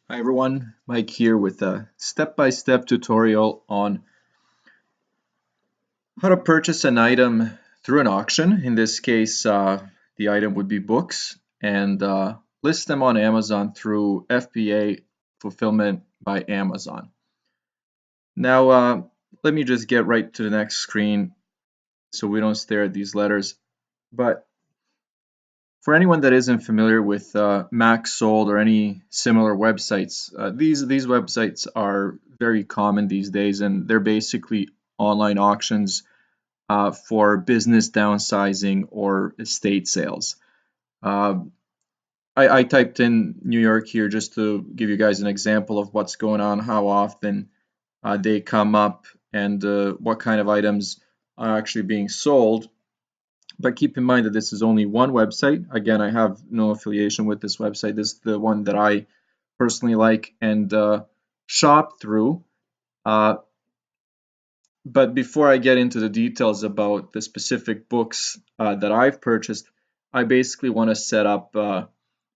Hi everyone, Mike here with a step-by-step tutorial on how to purchase an item through an auction. In this case, the item would be books, and list them on Amazon through FBA fulfillment by Amazon. Now, let me just get right to the next screen so we don't stare at these letters. But for anyone that isn't familiar with MaxSold or any similar websites, these websites are very common these days, and they're basically online auctions for business downsizing or estate sales. Uh, I typed in New York here just to give you guys an example of what's going on, how often they come up, and what kind of items are actually being sold. But keep in mind that this is only one website. Again, I have no affiliation with this website. This is the one that I personally like and shop through. Uh, but before I get into the details about the specific books that I've purchased, I basically want to set up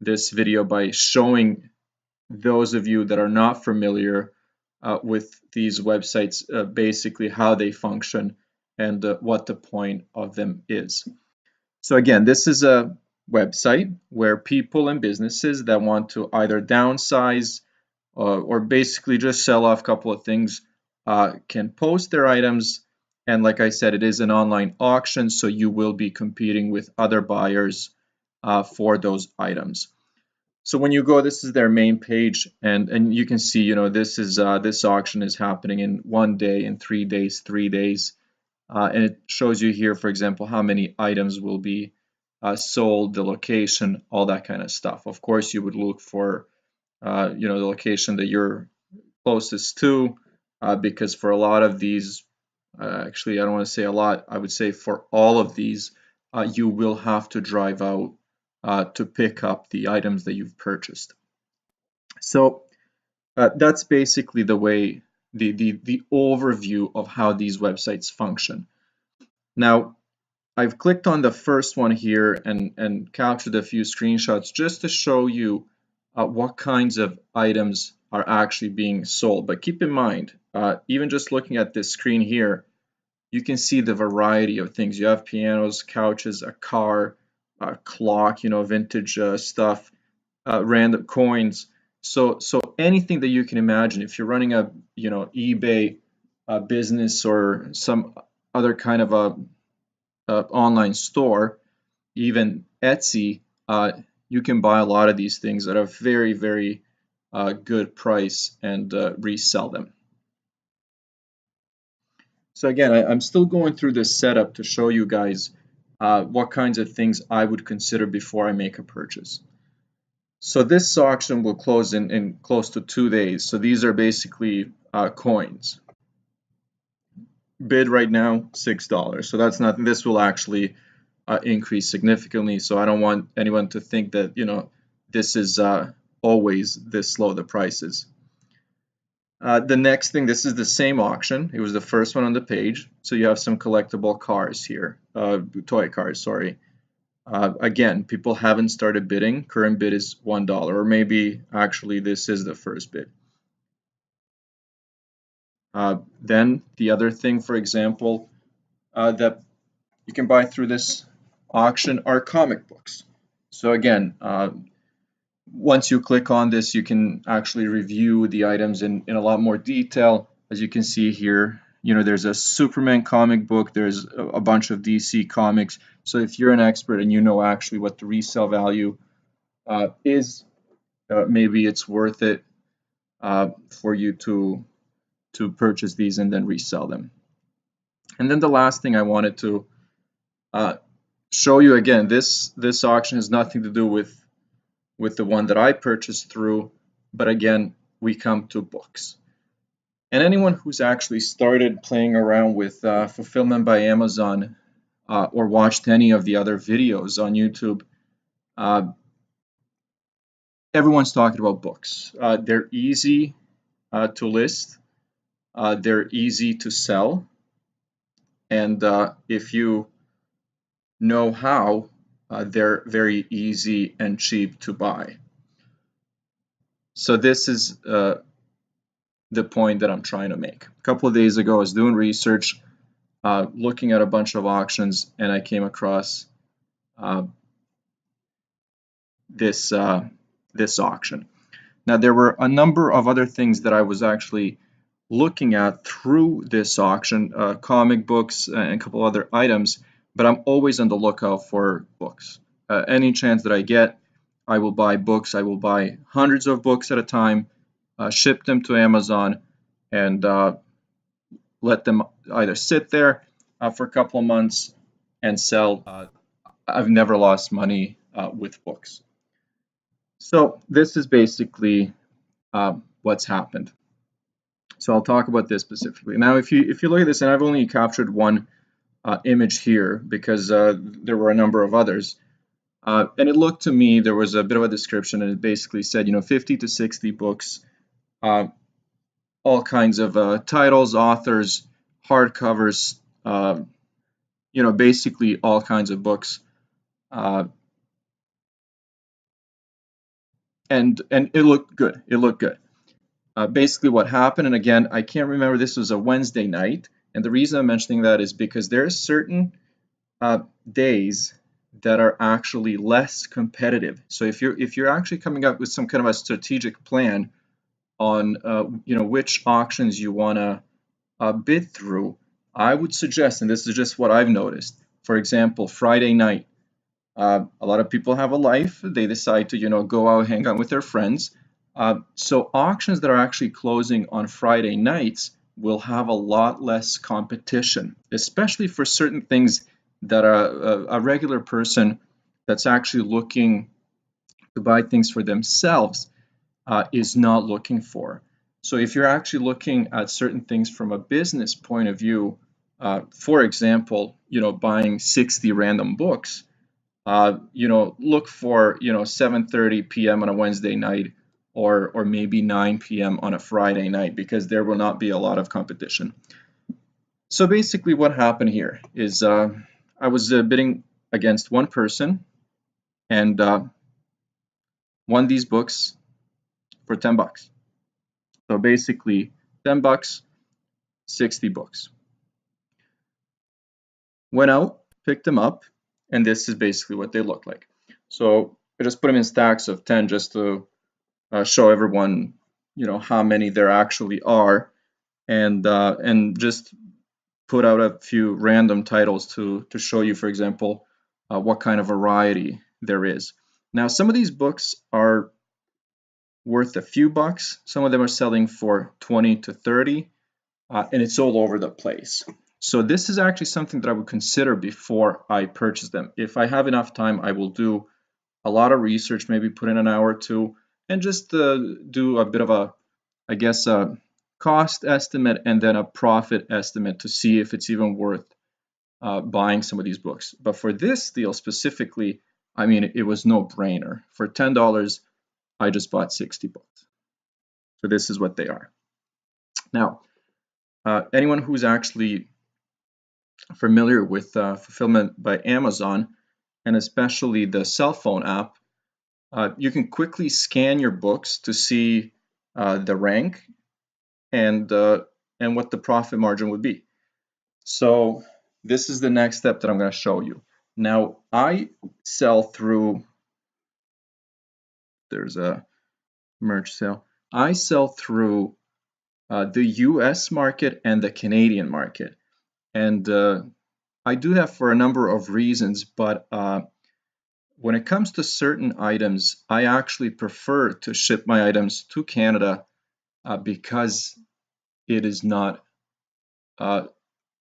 this video by showing those of you that are not familiar with these websites basically how they function and what the point of them is. So again, this is a website where people and businesses that want to either downsize or basically just sell off a couple of things can post their items. And like I said, it is an online auction, so you will be competing with other buyers for those items. So when you go, this is their main page, and you can see, this is this auction is happening in 1 day, in 3 days, 3 days. And it shows you here, for example, how many items will be sold, the location, all that kind of stuff. Of course, you would look for, the location that you're closest to, because for a lot of these, actually, I don't want to say a lot, I would say for all of these, you will have to drive out to pick up the items that you've purchased. So that's basically the way, the overview of how these websites function. Now, I've clicked on the first one here and captured a few screenshots just to show you what kinds of items are actually being sold. But keep in mind, even just looking at this screen here, you can see the variety of things. You have pianos, couches, a car, a clock, vintage stuff, random coins. So anything that you can imagine. If you're running a eBay business or some other kind of a online store, even Etsy, you can buy a lot of these things at a very, very good price and resell them. So again, I'm still going through this setup to show you guys what kinds of things I would consider before I make a purchase. So this auction will close in close to 2 days. So these are basically coins. Bid right now $6. So that's not, this will actually increase significantly. So I don't want anyone to think that, this is always this low, the prices. The next thing, this is the same auction. It was the first one on the page. So you have some collectible cars here, toy cars, sorry. Again, people haven't started bidding. Current bid is $1, or maybe actually this is the first bid. Then the other thing, for example, that you can buy through this auction are comic books. So again, once you click on this, you can actually review the items in a lot more detail. As you can see here, there's a Superman comic book, there's a bunch of DC comics. So if you're an expert and you know actually what the resale value is, maybe it's worth it for you to purchase these and then resell them. And then the last thing I wanted to show you, again, this auction has nothing to do with the one that I purchased through, but again, we come to books. And anyone who's actually started playing around with fulfillment by Amazon or watched any of the other videos on YouTube, everyone's talking about books. They're easy to list, they're easy to sell, and if you know how, they're very easy and cheap to buy. So this is the point that I'm trying to make. A couple of days ago, I was doing research, looking at a bunch of auctions, and I came across uh, this auction. Now, there were a number of other things that I was actually looking at through this auction, comic books and a couple other items, but I'm always on the lookout for books. Any chance that I get, I will buy books. I will buy hundreds of books at a time, ship them to Amazon, and let them either sit there for a couple of months and sell. I've never lost money with books. So this is basically what's happened. So I'll talk about this specifically. Now, if you look at this, and I've only captured one image here because there were a number of others, and it looked to me, there was a bit of a description, and it basically said, 50 to 60 books, all kinds of titles, authors, hardcovers, basically all kinds of books, and it looked good. It looked good. Basically what happened, and again, I can't remember, this was a Wednesday night, and the reason I'm mentioning that is because there are certain days that are actually less competitive. So if you're actually coming up with some kind of a strategic plan on which auctions you want to bid through, I would suggest, and this is just what I've noticed, for example, Friday night. A lot of people have a life. They decide to go out, hang out with their friends. So auctions that are actually closing on Friday nights will have a lot less competition, especially for certain things that a regular person that's actually looking to buy things for themselves is not looking for. So if you're actually looking at certain things from a business point of view, for example, buying 60 random books, look for 7:30 p.m. on a Wednesday night, or maybe 9 p.m. on a Friday night, because there will not be a lot of competition. So basically what happened here is I was bidding against one person and won these books for 10 bucks. So basically 10 bucks, 60 books. Went out, picked them up, and this is basically what they look like. So I just put them in stacks of 10 just to show everyone, how many there actually are, and just put out a few random titles to show you, for example, what kind of variety there is. Now, some of these books are worth a few bucks. Some of them are selling for 20 to 30, and it's all over the place. So this is actually something that I would consider before I purchase them. If I have enough time, I will do a lot of research, maybe put in an hour or two, and just do a bit of a cost estimate and then a profit estimate to see if it's even worth buying some of these books. But for this deal specifically, I mean, it was no brainer. For $10, I just bought 60 books. So this is what they are. Now, anyone who's actually familiar with fulfillment by Amazon, and especially the cell phone app, you can quickly scan your books to see the rank and what the profit margin would be. So this is the next step that I'm going to show you. Now, I sell through, there's a merch sale. I sell through the US market and the Canadian market. And I do that for a number of reasons, but when it comes to certain items, I actually prefer to ship my items to Canada because it is not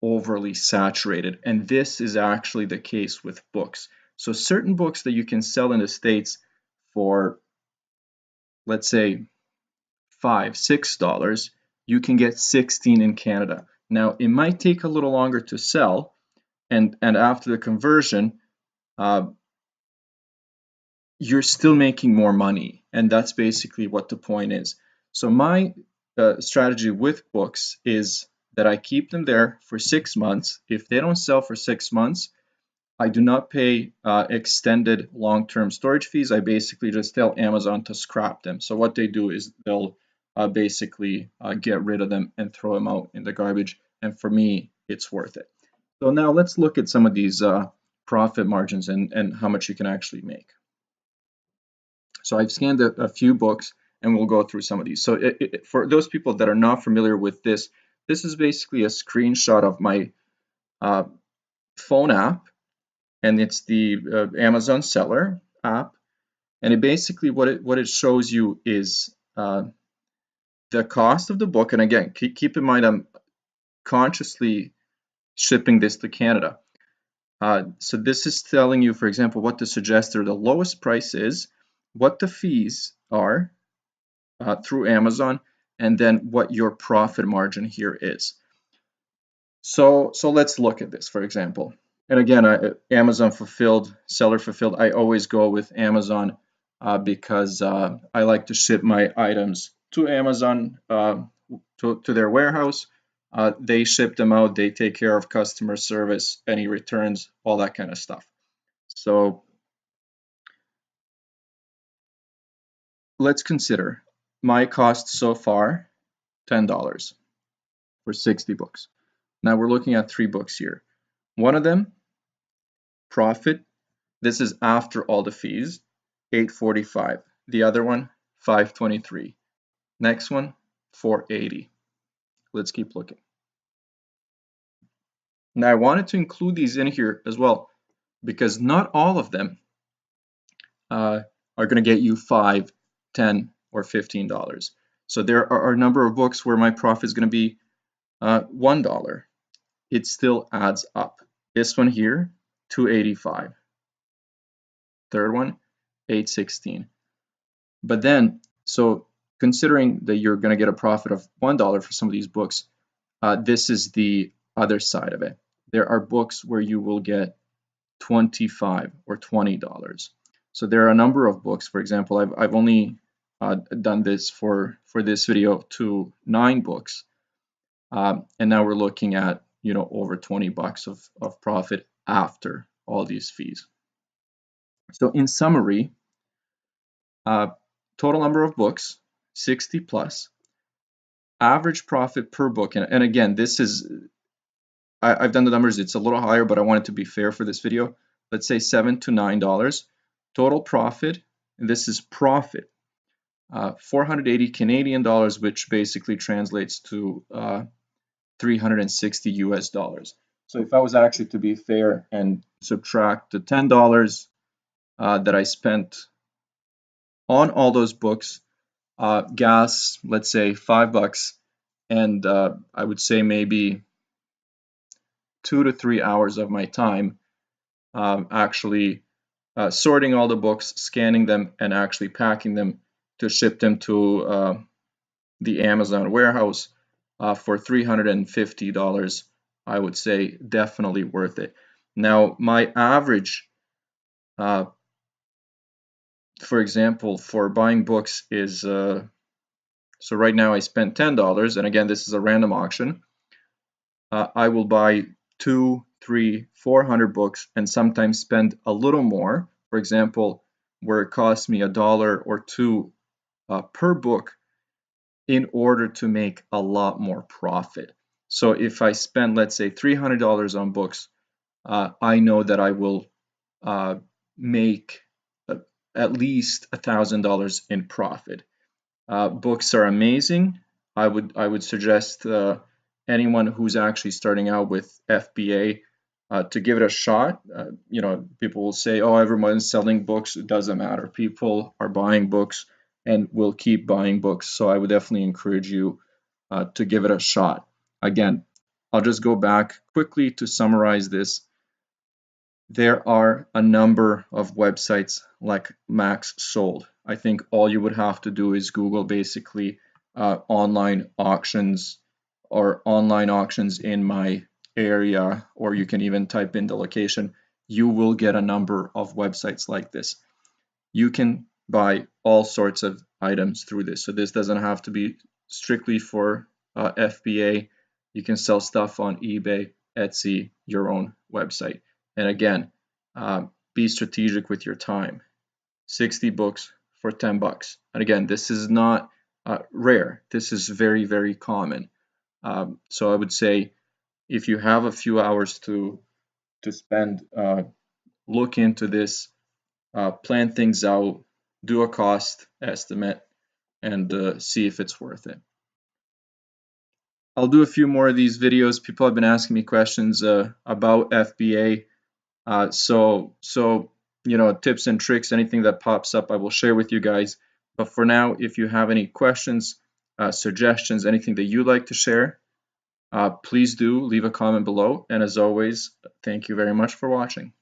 overly saturated. And this is actually the case with books. So certain books that you can sell in the States for, let's say, $5, $6, you can get 16 in Canada. Now, it might take a little longer to sell, and after the conversion, you're still making more money, and that's basically what the point is. So my strategy with books is that I keep them there for 6 months. If they don't sell for 6 months, I do not pay extended long-term storage fees. I basically just tell Amazon to scrap them. So what they do is they'll basically get rid of them and throw them out in the garbage. And for me, it's worth it. So now let's look at some of these profit margins and how much you can actually make. So I've scanned a few books and we'll go through some of these. So for those people that are not familiar with this, this is basically a screenshot of my phone app, and it's the Amazon seller app. And it basically what it shows you is the cost of the book. And again, keep in mind I'm consciously shipping this to Canada. So this is telling you, for example, what the suggested or the lowest price is, what the fees are through Amazon, and then what your profit margin here is. So let's look at this, for example. And again, Amazon fulfilled, seller fulfilled. I always go with Amazon because I like to ship my items to Amazon, to their warehouse. They ship them out. They take care of customer service, any returns, all that kind of stuff. So let's consider my cost so far, $10 for 60 books. Now we're looking at 3 books here. One of them, profit, this is after all the fees, $845. The other one, $523. Next one, $480. Let's keep looking. Now I wanted to include these in here as well because not all of them are going to get you $5, $10, or $15. So there are a number of books where my profit is going to be $1. It still adds up. This one here, $285. Third one, $816. But then, so considering that you're going to get a profit of $1 for some of these books, this is the other side of it. There are books where you will get $25 or $20. So there are a number of books. For example, I've only done this for this video to 9 books, and now we're looking at over $20 of profit after all these fees. So in summary, total number of books 60 plus, average profit per book, and again, this is I've done the numbers, it's a little higher, but I want it to be fair for this video. Let's say $7 to $9 total profit, and this is profit, 480 Canadian dollars, which basically translates to 360 US dollars. So if I was actually to be fair and subtract the $10 that I spent on all those books, gas, let's say $5, and I would say maybe 2 to 3 hours of my time actually sorting all the books, scanning them, and actually packing them to ship them to the Amazon warehouse for $350. I would say definitely worth it. Now, my average, for example, for buying books is, so right now I spent $10, and again, this is a random auction. I will buy 200, 300, 400 books and sometimes spend a little more. For example, where it costs me $1 or $2 per book in order to make a lot more profit. So if I spend, let's say, $300 on books, I know that I will make at least $1,000 in profit. Books are amazing. I would suggest anyone who's actually starting out with FBA to give it a shot. People will say, oh, everyone's selling books. It doesn't matter. People are buying books and will keep buying books. So I would definitely encourage you to give it a shot. Again, I'll just go back quickly to summarize this. There are a number of websites like Max Sold. I think all you would have to do is Google basically online auctions or online auctions in my area, or you can even type in the location. You will get a number of websites like this. You can buy all sorts of items through this. So this doesn't have to be strictly for FBA. You can sell stuff on eBay, Etsy, your own website. And again, be strategic with your time. 60 books for 10 bucks. And again, this is not rare. This is very, very common. So I would say if you have a few hours to spend, look into this, plan things out, do a cost estimate, and see if it's worth it. I'll do a few more of these videos. People have been asking me questions about FBA. So tips and tricks, anything that pops up, I will share with you guys. But for now, if you have any questions, suggestions, anything that you'd like to share, please do leave a comment below. And as always, thank you very much for watching.